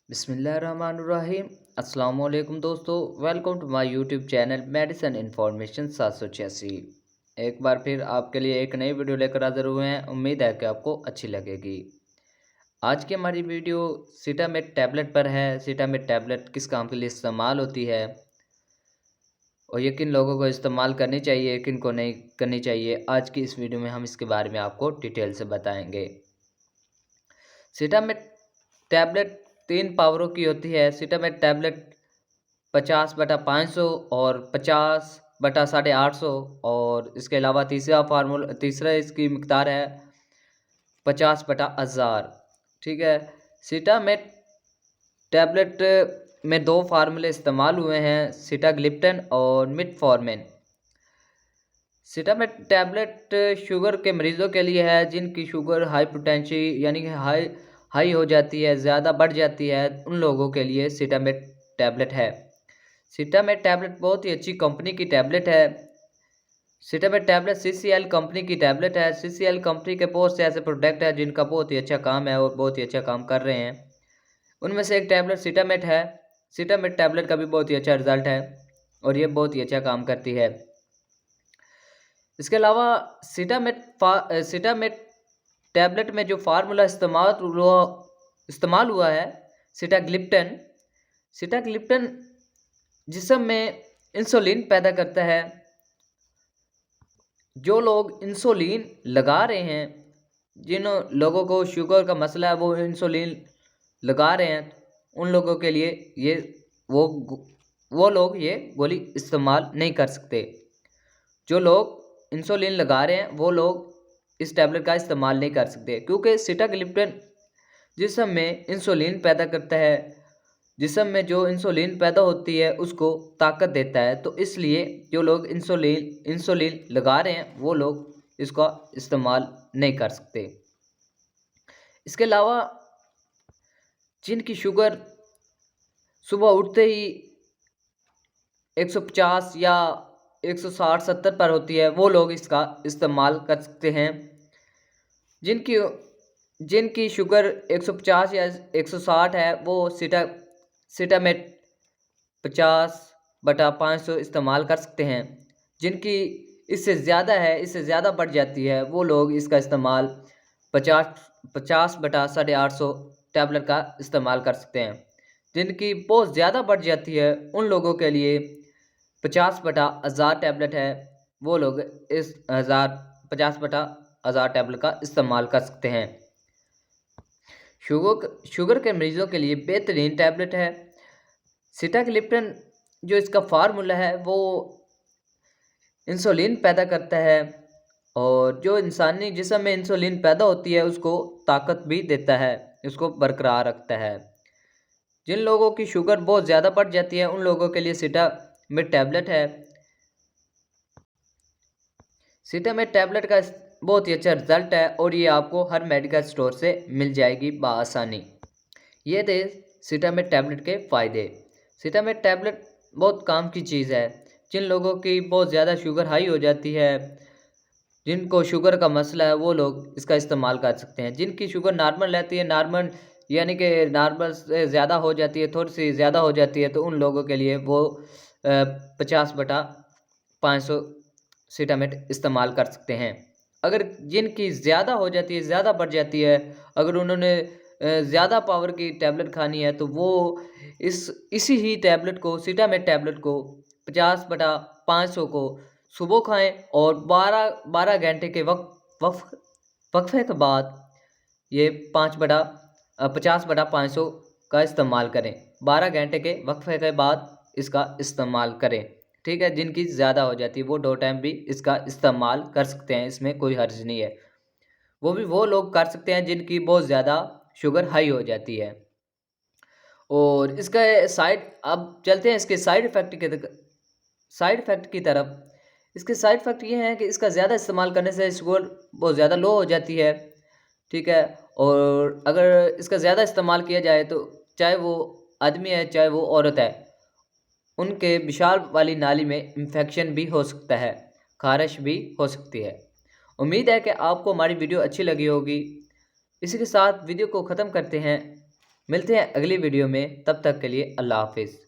बिस्मिल्लाहिर्रहमानिर्रहीम। अस्सलाम वालेकुम दोस्तों, welcome to my YouTube channel medicine information 786। एक बार फिर आपके लिए एक नई वीडियो लेकर हाजिर हुए हैं। उम्मीद है कि आपको अच्छी लगेगी। आज की हमारी वीडियो सीटामेट टैबलेट पर है। सीटामेट टैबलेट किस काम के लिए इस्तेमाल होती है और ये किन लोगों को इस्तेमाल करनी चाहिए, किन को नहीं करनी चाहिए, आज की इस वीडियो में हम इसके बारे में आपको डिटेल से बताएंगे। सीटामेट टैबलेट 3 पावरों की होती है। सीटामेट टैबलेट 50/500 और 50/850 और इसके अलावा तीसरा इसकी मिकदार है 50/1000। ठीक है। सीटामेट टैबलेट में 2 फार्मूले इस्तेमाल हुए हैं, सीटाग्लिप्टन और मिटफॉर्मिन। सीटामेट टैबलेट शुगर के मरीज़ों के लिए है जिनकी शुगर हाइपरटेंसी यानी कि हाई हो जाती है, ज़्यादा बढ़ जाती है। उन लोगों के लिए सीटामेट टैबलेट है। सीटामेट टैबलेट बहुत ही अच्छी कंपनी की टैबलेट है। सीटामेट टैबलेट सीसीएल कंपनी की टैबलेट है। सीसीएल कंपनी के बहुत से ऐसे प्रोडक्ट हैं जिनका बहुत ही अच्छा काम है और बहुत ही अच्छा काम कर रहे हैं। उनमें से एक टैबलेट सीटामेट है। सीटामेट टैबलेट का भी बहुत ही अच्छा रिजल्ट है और ये बहुत ही अच्छा काम करती है। इसके अलावा सीटामेट टैबलेट में जो फार्मूला इस्तेमाल हुआ है सीटाग्लिप्टन। सीटाग्लिप्टन जिस्म में इंसुलिन पैदा करता है। जो लोग इंसुलिन लगा रहे हैं, जिन लोगों को शुगर का मसला है वो इंसुलिन लगा रहे हैं, उन लोगों के लिए ये वो लोग ये गोली इस्तेमाल नहीं कर सकते। जो लोग इंसुलिन लगा रहे हैं वो लोग इस टैबलेट का इस्तेमाल नहीं कर सकते, क्योंकि सीटाग्लिप्टन जिस्म में इंसुलिन पैदा करता है। जिस्म में जो इंसुलिन पैदा होती है उसको ताकत देता है, तो इसलिए जो लोग इंसुलिन लगा रहे हैं वो लोग इसका इस्तेमाल नहीं कर सकते। इसके अलावा जिनकी शुगर सुबह उठते ही 150 या 160-70 पर होती है, वो लोग इसका इस्तेमाल कर सकते हैं। जिनकी जिनकी शुगर 150 या 160 है वो सीटामेट 50/500 इस्तेमाल कर सकते हैं। जिनकी इससे ज़्यादा है, इससे ज़्यादा बढ़ जाती है, वो लोग इसका इस्तेमाल 50/850 टैबलेट का इस्तेमाल कर सकते हैं। जिनकी बहुत ज़्यादा बढ़ जाती है उन लोगों के लिए 50/1000 टैबलेट है, वो लोग इस 50/1000 टैबलेट का इस्तेमाल कर सकते हैं। शुगर के मरीज़ों के लिए बेहतरीन टैबलेट है। सीटाग्लिप्टन जो इसका फार्मूला है वो इंसुलिन पैदा करता है और जो इंसानी जिस्म में इंसुलिन पैदा होती है उसको ताकत भी देता है, उसको बरकरार रखता है। जिन लोगों की शुगर बहुत ज़्यादा बढ़ जाती है उन लोगों के लिए सीटामेट टैबलेट है। सीटामेट टैबलेट का बहुत ही अच्छा रिजल्ट है और ये आपको हर मेडिकल स्टोर से मिल जाएगी बआसानी। ये थे सीटामेट टैबलेट के फ़ायदे। सीटामेट टैबलेट बहुत काम की चीज़ है। जिन लोगों की बहुत ज़्यादा शुगर हाई हो जाती है, जिनको शुगर का मसला है, वो लोग इसका इस्तेमाल कर सकते हैं। जिनकी शुगर नॉर्मल रहती है, नॉर्मल यानी कि नॉर्मल से ज़्यादा हो जाती है, थोड़ी सी ज़्यादा हो जाती है, तो उन लोगों के लिए वो 50/500 सीटामेट इस्तेमाल कर सकते हैं। अगर जिनकी ज़्यादा हो जाती है, ज़्यादा बढ़ जाती है, अगर उन्होंने ज़्यादा पावर की टैबलेट खानी है तो वो इसी ही टैबलेट को, सीटामेट टैबलेट को 50/500 को सुबह खाएं और 12 घंटे के वक्फे के बाद ये 50/500 का इस्तेमाल करें। 12 घंटे के वक्फे के बाद इसका इस्तेमाल करें। ठीक है। जिनकी ज़्यादा हो जाती है वो 2 टाइम भी इसका इस्तेमाल कर सकते हैं, इसमें कोई हर्ज नहीं है। वो भी वो लोग कर सकते हैं जिनकी बहुत ज़्यादा शुगर हाई हो जाती है। और इसका अब चलते हैं इसके साइड इफ़ेक्ट की तरफ। इसके साइड इफ़ेक्ट ये हैं कि इसका ज़्यादा इस्तेमाल करने से शुगर बहुत ज़्यादा लो हो जाती है। ठीक है। और अगर इसका ज़्यादा इस्तेमाल किया जाए तो चाहे वो आदमी है चाहे वो औरत है, उनके विशाल वाली नाली में इन्फेक्शन भी हो सकता है, खारिश भी हो सकती है। उम्मीद है कि आपको हमारी वीडियो अच्छी लगी होगी। इसी के साथ वीडियो को ख़त्म करते हैं। मिलते हैं अगली वीडियो में, तब तक के लिए अल्लाह हाफिज़।